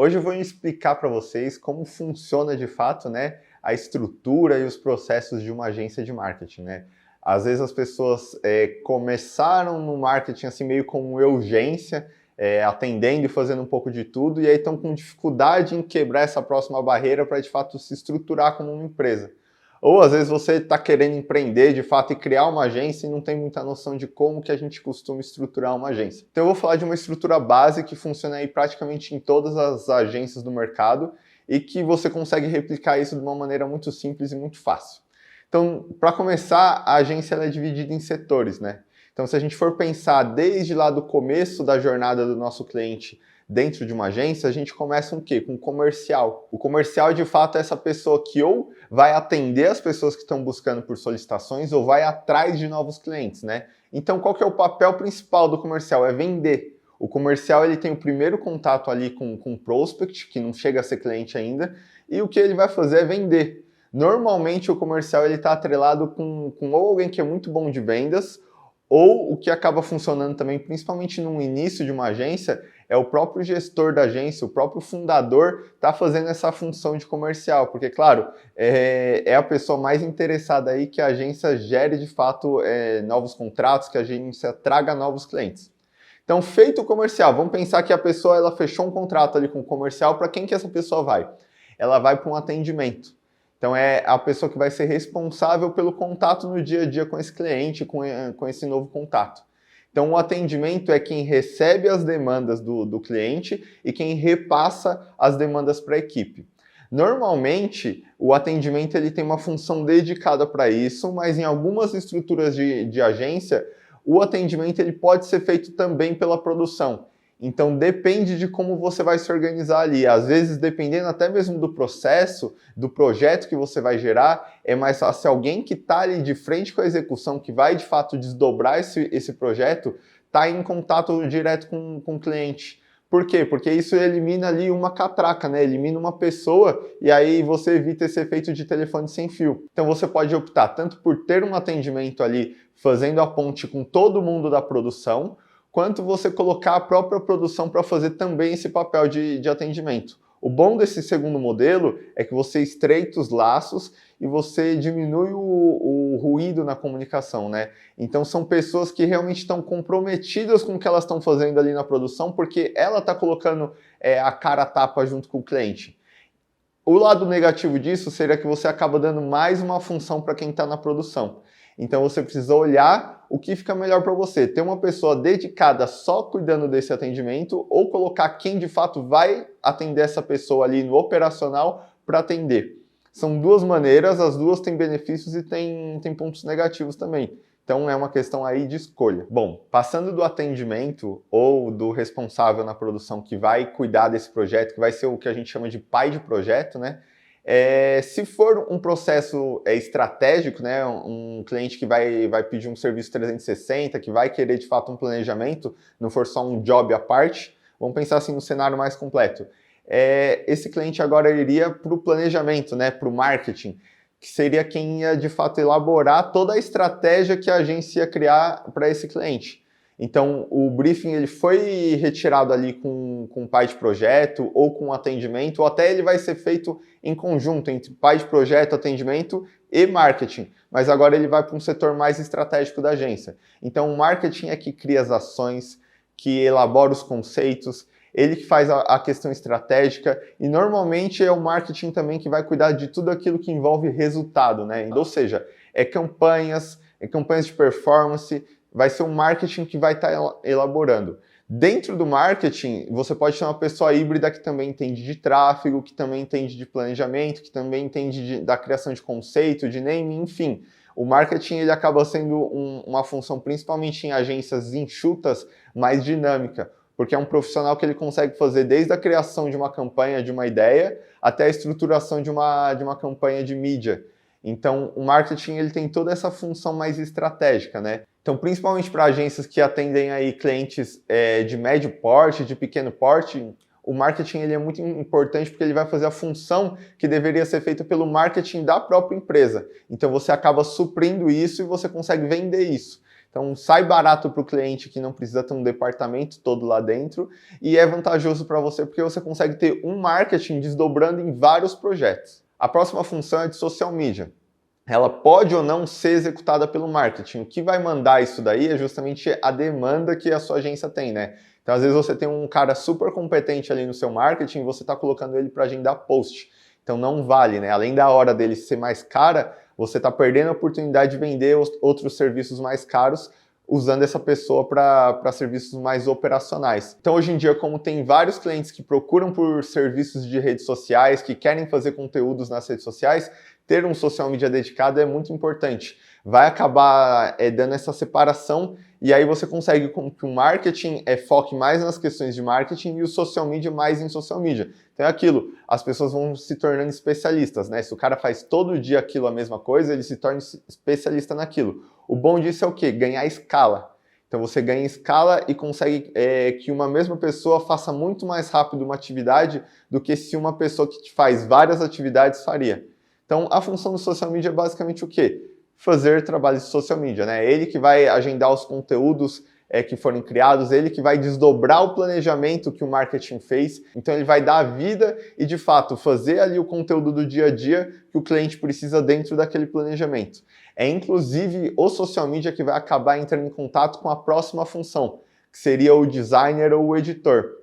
Hoje eu vou explicar para vocês como funciona de fato, né, a estrutura e os processos de uma agência de marketing, né? Às vezes as pessoas começaram no marketing assim meio com urgência, atendendo e fazendo um pouco de tudo, e aí estão com dificuldade em quebrar essa próxima barreira para de fato se estruturar como uma empresa. Ou às vezes você está querendo empreender de fato e criar uma agência e não tem muita noção de como que a gente costuma estruturar uma agência. Então eu vou falar de uma estrutura base que funciona aí praticamente em todas as agências do mercado e que você consegue replicar isso de uma maneira muito simples e muito fácil. Então, para começar, a agência ela é dividida em setores, né? Então, se a gente for pensar desde lá do começo da jornada do nosso cliente dentro de uma agência, a gente começa com o quê? Com o comercial. O comercial, de fato, é essa pessoa que ou vai atender as pessoas que estão buscando por solicitações ou vai atrás de novos clientes, né? Então, qual que é o papel principal do comercial? É vender. O comercial ele tem o primeiro contato ali com o prospect, que não chega a ser cliente ainda, e o que ele vai fazer é vender. Normalmente o comercial está atrelado com ou alguém que é muito bom de vendas, ou o que acaba funcionando também, principalmente no início de uma agência, é o próprio gestor da agência, o próprio fundador está fazendo essa função de comercial, porque, claro, é a pessoa mais interessada aí que a agência gere de fato novos contratos, que a agência traga novos clientes. Então, feito o comercial, vamos pensar que a pessoa ela fechou um contrato ali com o comercial, para quem que essa pessoa vai? Ela vai para um atendimento. Então é a pessoa que vai ser responsável pelo contato no dia a dia com esse cliente, com esse novo contato. Então o atendimento é quem recebe as demandas do cliente e quem repassa as demandas para a equipe. Normalmente, o atendimento ele tem uma função dedicada para isso, mas em algumas estruturas de agência, o atendimento ele pode ser feito também pela produção. Então depende de como você vai se organizar ali. Às vezes, dependendo até mesmo do processo, do projeto que você vai gerar, é mais fácil alguém que está ali de frente com a execução, que vai de fato desdobrar esse projeto, tá em contato direto com o cliente. Por quê? Porque isso elimina ali uma catraca, né? Elimina uma pessoa e aí você evita esse efeito de telefone sem fio. Então você pode optar tanto por ter um atendimento ali fazendo a ponte com todo mundo da produção, quanto você colocar a própria produção para fazer também esse papel de atendimento. O bom desse segundo modelo é que você estreita os laços e você diminui o ruído na comunicação, né? Então são pessoas que realmente estão comprometidas com o que elas estão fazendo ali na produção, porque ela está colocando a cara a tapa junto com o cliente. O lado negativo disso seria que você acaba dando mais uma função para quem está na produção. Então você precisa olhar o que fica melhor para você. Ter uma pessoa dedicada só cuidando desse atendimento ou colocar quem de fato vai atender essa pessoa ali no operacional para atender. São duas maneiras, as duas têm benefícios e têm pontos negativos também. Então é uma questão aí de escolha. Bom, passando do atendimento ou do responsável na produção que vai cuidar desse projeto, que vai ser o que a gente chama de pai de projeto, né? Se for um processo estratégico, né, um cliente que vai pedir um serviço 360, que vai querer de fato um planejamento, não for só um job à parte, vamos pensar assim no cenário mais completo. Esse cliente agora iria para o planejamento, né, para o marketing, que seria quem ia de fato elaborar toda a estratégia que a agência ia criar para esse cliente. Então, o briefing ele foi retirado ali com o pai de projeto ou com atendimento, ou até ele vai ser feito em conjunto entre pai de projeto, atendimento e marketing. Mas agora ele vai para um setor mais estratégico da agência. Então, o marketing é que cria as ações, que elabora os conceitos, ele que faz a questão estratégica e normalmente é o marketing também que vai cuidar de tudo aquilo que envolve resultado, né? Ou seja, é campanhas de performance, vai ser o marketing que vai estar elaborando. Dentro do marketing, você pode ter uma pessoa híbrida que também entende de tráfego, que também entende de planejamento, que também entende da criação de conceito, de naming, enfim. O marketing ele acaba sendo uma função, principalmente em agências enxutas, mais dinâmica, porque é um profissional que ele consegue fazer desde a criação de uma campanha, de uma ideia, até a estruturação de uma campanha de mídia. Então, o marketing ele tem toda essa função mais estratégica, né? Então, principalmente para agências que atendem aí clientes de médio porte, de pequeno porte, o marketing ele é muito importante porque ele vai fazer a função que deveria ser feita pelo marketing da própria empresa. Então, você acaba suprindo isso e você consegue vender isso. Então sai barato para o cliente que não precisa ter um departamento todo lá dentro e é vantajoso para você porque você consegue ter um marketing desdobrando em vários projetos. A próxima função é de social media. Ela pode ou não ser executada pelo marketing. O que vai mandar isso daí é justamente a demanda que a sua agência tem, né? Então, às vezes você tem um cara super competente ali no seu marketing e você está colocando ele para agendar post. Então não vale, né? Além da hora dele ser mais cara, você está perdendo a oportunidade de vender outros serviços mais caros usando essa pessoa para serviços mais operacionais. Então, hoje em dia, como tem vários clientes que procuram por serviços de redes sociais, que querem fazer conteúdos nas redes sociais, ter um social media dedicado é muito importante. Vai acabar dando essa separação e aí você consegue que o marketing foque mais nas questões de marketing e o social media mais em social media. Então é aquilo, as pessoas vão se tornando especialistas, né? Se o cara faz todo dia aquilo a mesma coisa, ele se torna especialista naquilo. O bom disso é o quê? Ganhar escala. Então você ganha escala e consegue que uma mesma pessoa faça muito mais rápido uma atividade do que se uma pessoa que faz várias atividades faria. Então a função do social media é basicamente o quê? Fazer trabalhos de social media, né? Ele que vai agendar os conteúdos que forem criados, ele que vai desdobrar o planejamento que o marketing fez, então ele vai dar a vida e de fato fazer ali o conteúdo do dia a dia que o cliente precisa dentro daquele planejamento. É inclusive o social media que vai acabar entrando em contato com a próxima função, que seria o designer ou o editor.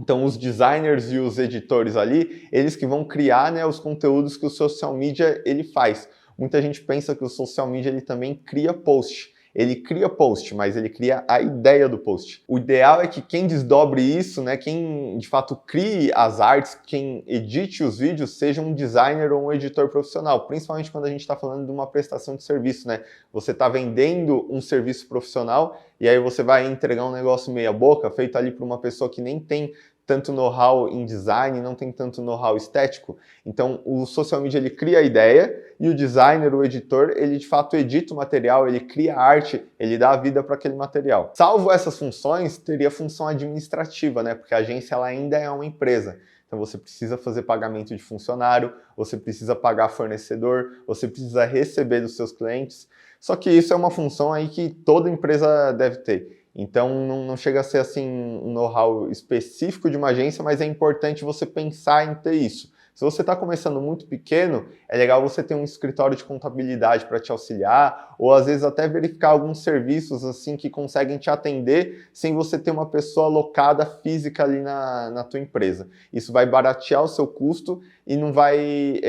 Então os designers e os editores ali, eles que vão criar, né, os conteúdos que o social media ele faz. Muita gente pensa que o social media ele também cria post. Ele cria post, mas ele cria a ideia do post. O ideal é que quem desdobre isso, né, quem de fato crie as artes, quem edite os vídeos, seja um designer ou um editor profissional, principalmente quando a gente está falando de uma prestação de serviço, né? Você está vendendo um serviço profissional e aí você vai entregar um negócio meia boca, feito ali por uma pessoa que nem tem tanto know-how em design, não tem tanto know-how estético. Então, o social media ele cria a ideia e o designer, o editor, ele de fato edita o material, ele cria a arte, ele dá a vida para aquele material. Salvo essas funções, teria função administrativa, né? Porque a agência ela ainda é uma empresa. Então você precisa fazer pagamento de funcionário, você precisa pagar fornecedor, você precisa receber dos seus clientes. Só que isso é uma função aí que toda empresa deve ter. Então não chega a ser assim um know-how específico de uma agência, mas é importante você pensar em ter isso. Se você está começando muito pequeno, é legal você ter um escritório de contabilidade para te auxiliar, ou às vezes até verificar alguns serviços assim que conseguem te atender sem você ter uma pessoa alocada física ali na tua empresa. Isso vai baratear o seu custo e não vai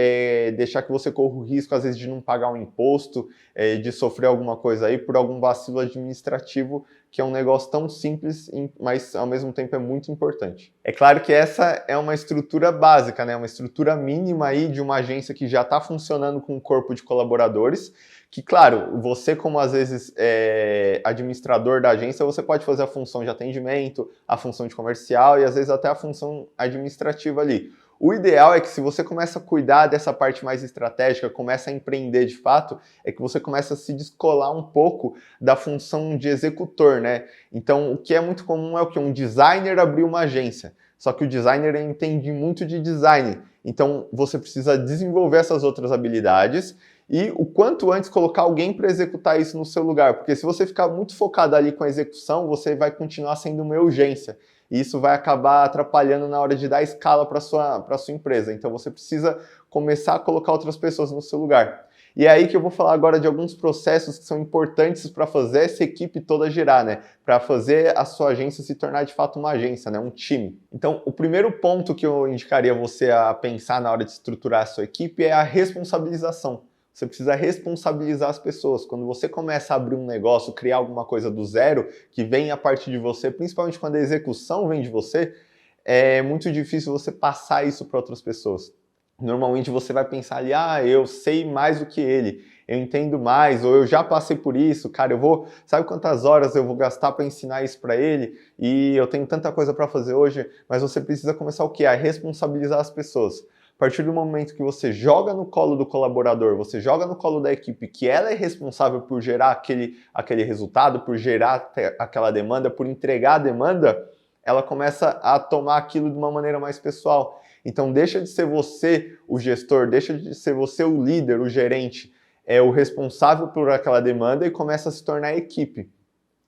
deixar que você corra o risco, às vezes, de não pagar um imposto, de sofrer alguma coisa aí por algum vacilo administrativo, que é um negócio tão simples, mas ao mesmo tempo é muito importante. É claro que essa é uma estrutura básica, né? Uma estrutura mínima aí de uma agência que já está funcionando com um corpo de colaboradores, que, claro, você como às vezes administrador da agência, você pode fazer a função de atendimento, a função de comercial e às vezes até a função administrativa ali. O ideal é que se você começa a cuidar dessa parte mais estratégica, começa a empreender de fato, é que você começa a se descolar um pouco da função de executor, né? Então, o que é muito comum é o que? Um designer abrir uma agência. Só que o designer entende muito de design. Então, você precisa desenvolver essas outras habilidades e o quanto antes colocar alguém para executar isso no seu lugar. Porque se você ficar muito focado ali com a execução, você vai continuar sendo uma urgência. E isso vai acabar atrapalhando na hora de dar escala para a sua empresa. Então você precisa começar a colocar outras pessoas no seu lugar. E é aí que eu vou falar agora de alguns processos que são importantes para fazer essa equipe toda girar, né? Para fazer a sua agência se tornar de fato uma agência, né? Um time. Então, o primeiro ponto que eu indicaria você a pensar na hora de estruturar a sua equipe é a responsabilização. Você precisa responsabilizar as pessoas. Quando você começa a abrir um negócio, criar alguma coisa do zero, que vem a partir de você, principalmente quando a execução vem de você, é muito difícil você passar isso para outras pessoas. Normalmente você vai pensar ali, eu sei mais do que ele, eu entendo mais, ou eu já passei por isso, cara, sabe quantas horas eu vou gastar para ensinar isso para ele? E eu tenho tanta coisa para fazer hoje, mas você precisa começar o quê? A responsabilizar as pessoas. A partir do momento que você joga no colo do colaborador, você joga no colo da equipe, que ela é responsável por gerar aquele resultado, por gerar aquela demanda, por entregar a demanda, ela começa a tomar aquilo de uma maneira mais pessoal. Então deixa de ser você o gestor, deixa de ser você o líder, o gerente, o responsável por aquela demanda e começa a se tornar equipe.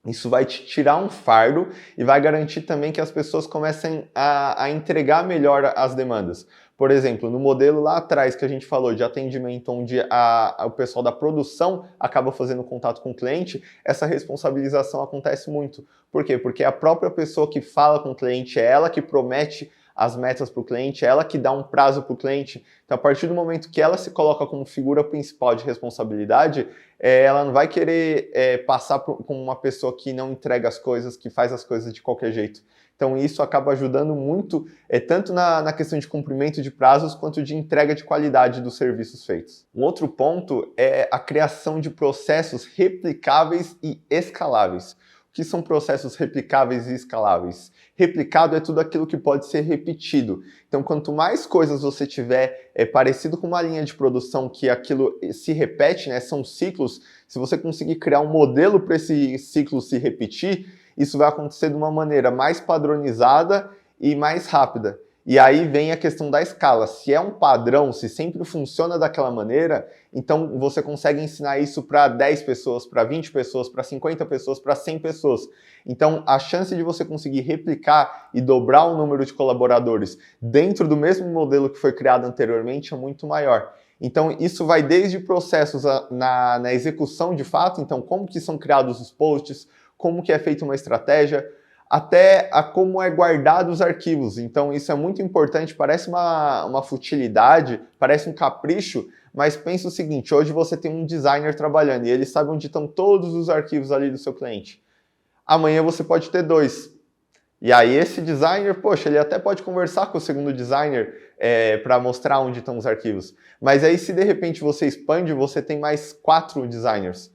Isso vai te tirar um fardo e vai garantir também que as pessoas comecem a entregar melhor as demandas. Por exemplo, no modelo lá atrás que a gente falou de atendimento, onde o pessoal da produção acaba fazendo contato com o cliente, essa responsabilização acontece muito. Por quê? Porque é a própria pessoa que fala com o cliente, é ela que promete as metas para o cliente, é ela que dá um prazo para o cliente. Então, a partir do momento que ela se coloca como figura principal de responsabilidade, ela não vai querer passar como uma pessoa que não entrega as coisas, que faz as coisas de qualquer jeito. Então, isso acaba ajudando muito, tanto na questão de cumprimento de prazos, quanto de entrega de qualidade dos serviços feitos. Um outro ponto é a criação de processos replicáveis e escaláveis. O que são processos replicáveis e escaláveis? Replicado é tudo aquilo que pode ser repetido. Então, quanto mais coisas você tiver parecido com uma linha de produção que aquilo se repete, né, são ciclos, se você conseguir criar um modelo para esse ciclo se repetir, isso vai acontecer de uma maneira mais padronizada e mais rápida. E aí vem a questão da escala. Se é um padrão, se sempre funciona daquela maneira, então você consegue ensinar isso para 10 pessoas, para 20 pessoas, para 50 pessoas, para 100 pessoas. Então a chance de você conseguir replicar e dobrar o número de colaboradores dentro do mesmo modelo que foi criado anteriormente é muito maior. Então isso vai desde processos na execução de fato, então como que são criados os posts, como que é feita uma estratégia, até a como é guardado os arquivos. Então isso é muito importante, parece uma futilidade, parece um capricho, mas pensa o seguinte, hoje você tem um designer trabalhando e ele sabe onde estão todos os arquivos ali do seu cliente. Amanhã você pode ter 2. E aí esse designer, poxa, ele até pode conversar com o segundo designer para mostrar onde estão os arquivos. Mas aí se de repente você expande, você tem mais 4 designers.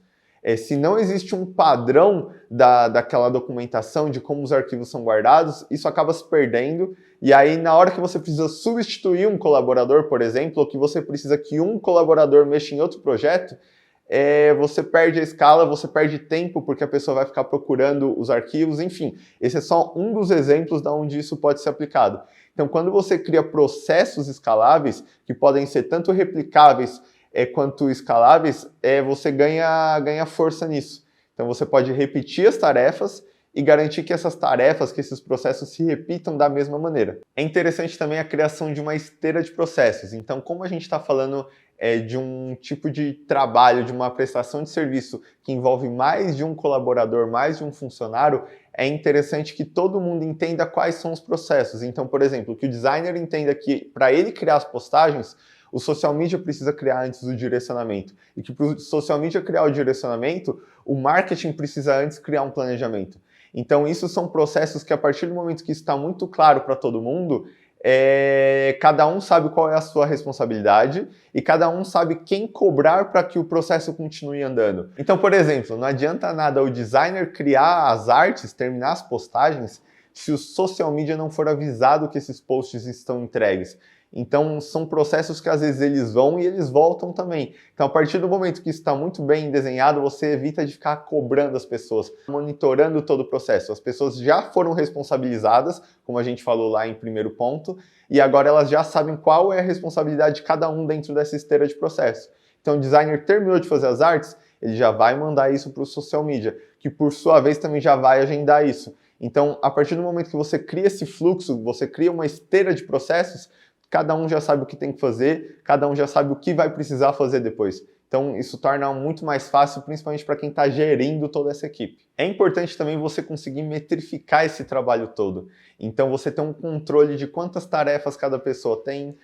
Se não existe um padrão daquela documentação de como os arquivos são guardados, isso acaba se perdendo. E aí, na hora que você precisa substituir um colaborador, por exemplo, ou que você precisa que um colaborador mexa em outro projeto, você perde a escala, você perde tempo, porque a pessoa vai ficar procurando os arquivos, enfim. Esse é só um dos exemplos de onde isso pode ser aplicado. Então, quando você cria processos escaláveis, que podem ser tanto replicáveis quanto escaláveis, você ganha força nisso. Então você pode repetir as tarefas e garantir que essas tarefas, que esses processos se repitam da mesma maneira. É interessante também a criação de uma esteira de processos. Então, como a gente está falando de um tipo de trabalho, de uma prestação de serviço que envolve mais de um colaborador, mais de um funcionário, é interessante que todo mundo entenda quais são os processos. Então, por exemplo, que o designer entenda que para ele criar as postagens, o social media precisa criar antes o direcionamento. E que para o social media criar o direcionamento, o marketing precisa antes criar um planejamento. Então, isso são processos que, a partir do momento que está muito claro para todo mundo, cada um sabe qual é a sua responsabilidade e cada um sabe quem cobrar para que o processo continue andando. Então, por exemplo, não adianta nada o designer criar as artes, terminar as postagens, se o social media não for avisado que esses posts estão entregues. Então, são processos que às vezes eles vão e eles voltam também. Então, a partir do momento que isso está muito bem desenhado, você evita de ficar cobrando as pessoas, monitorando todo o processo. As pessoas já foram responsabilizadas, como a gente falou lá em primeiro ponto, e agora elas já sabem qual é a responsabilidade de cada um dentro dessa esteira de processo. Então, o designer terminou de fazer as artes, ele já vai mandar isso para o social media, que por sua vez também já vai agendar isso. Então, a partir do momento que você cria esse fluxo, você cria uma esteira de processos, cada um já sabe o que tem que fazer, cada um já sabe o que vai precisar fazer depois. Então isso torna muito mais fácil, principalmente para quem está gerindo toda essa equipe. É importante também você conseguir metrificar esse trabalho todo. Então você tem um controle de quantas tarefas cada pessoa tem,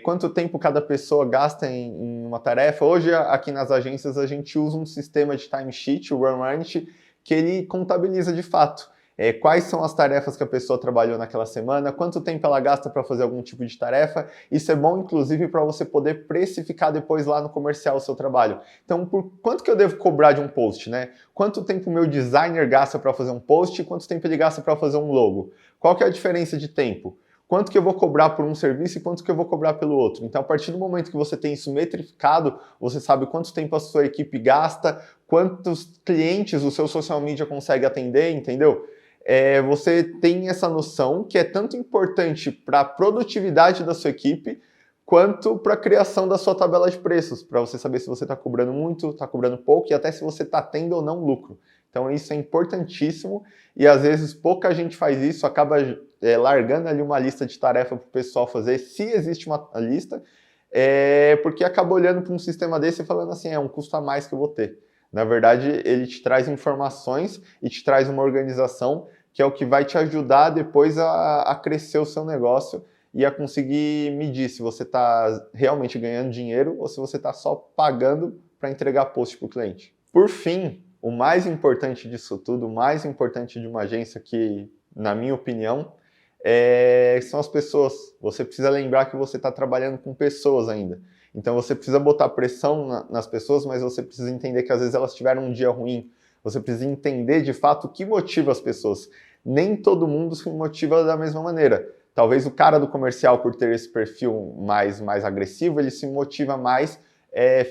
quanto tempo cada pessoa gasta em uma tarefa. Hoje aqui nas agências a gente usa um sistema de timesheet, o Runrunit, que ele contabiliza de fato. Quais são as tarefas que a pessoa trabalhou naquela semana, quanto tempo ela gasta para fazer algum tipo de tarefa. Isso é bom, inclusive, para você poder precificar depois lá no comercial o seu trabalho. Então, por quanto que eu devo cobrar de um post, né? Quanto tempo o meu designer gasta para fazer um post e quanto tempo ele gasta para fazer um logo? Qual que é a diferença de tempo? Quanto que eu vou cobrar por um serviço e quanto que eu vou cobrar pelo outro? Então, a partir do momento que você tem isso metrificado, você sabe quanto tempo a sua equipe gasta, quantos clientes o seu social media consegue atender, entendeu? Você tem essa noção que é tanto importante para a produtividade da sua equipe, quanto para a criação da sua tabela de preços, para você saber se você está cobrando muito, está cobrando pouco e até se você está tendo ou não lucro. Então isso é importantíssimo e às vezes pouca gente faz isso, acaba largando ali uma lista de tarefa para o pessoal fazer, se existe uma lista, porque acaba olhando para um sistema desse e falando assim, é um custo a mais que eu vou ter. Na verdade, ele te traz informações e te traz uma organização que é o que vai te ajudar depois a crescer o seu negócio e a conseguir medir se você está realmente ganhando dinheiro ou se você está só pagando para entregar post para o cliente. Por fim, o mais importante disso tudo, o mais importante de uma agência que, na minha opinião, são as pessoas. Você precisa lembrar que você está trabalhando com pessoas ainda. Então você precisa botar pressão nas pessoas, mas você precisa entender que às vezes elas tiveram um dia ruim. Você precisa entender de fato o que motiva as pessoas. Nem todo mundo se motiva da mesma maneira. Talvez o cara do comercial, por ter esse perfil mais agressivo, ele se motiva mais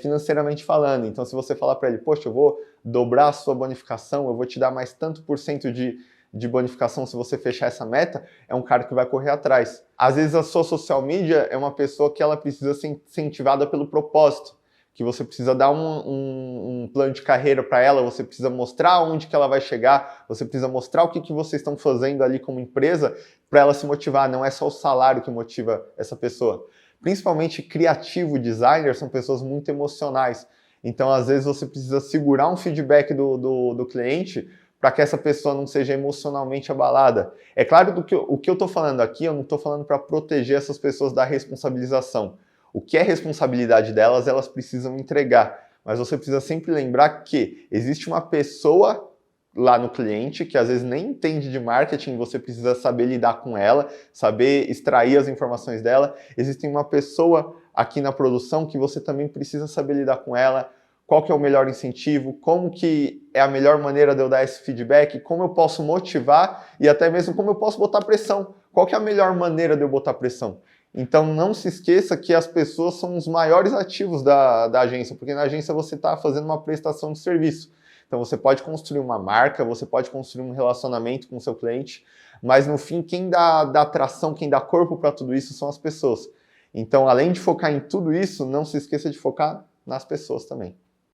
financeiramente falando. Então se você falar para ele, poxa, eu vou dobrar a sua bonificação, eu vou te dar mais tanto por cento de bonificação se você fechar essa meta, é um cara que vai correr atrás. Às vezes a sua social media é uma pessoa que ela precisa ser incentivada pelo propósito, que você precisa dar um plano de carreira para ela, você precisa mostrar onde que ela vai chegar, você precisa mostrar o que vocês estão fazendo ali como empresa para ela se motivar, não é só o salário que motiva essa pessoa. Principalmente criativo, designer, são pessoas muito emocionais. Então, às vezes, você precisa segurar um feedback do cliente para que essa pessoa não seja emocionalmente abalada. É claro que o que eu estou falando aqui, eu não estou falando para proteger essas pessoas da responsabilização. O que é responsabilidade delas, elas precisam entregar. Mas você precisa sempre lembrar que existe uma pessoa lá no cliente que às vezes nem entende de marketing, você precisa saber lidar com ela, saber extrair as informações dela. Existe uma pessoa aqui na produção que você também precisa saber lidar com ela, qual que é o melhor incentivo, como que é a melhor maneira de eu dar esse feedback, como eu posso motivar e até mesmo como eu posso botar pressão. Qual que é a melhor maneira de eu botar pressão? Então não se esqueça que as pessoas são os maiores ativos da agência, porque na agência você está fazendo uma prestação de serviço. Então você pode construir uma marca, você pode construir um relacionamento com o seu cliente, mas no fim quem dá atração, quem dá corpo para tudo isso são as pessoas. Então além de focar em tudo isso, não se esqueça de focar nas pessoas também.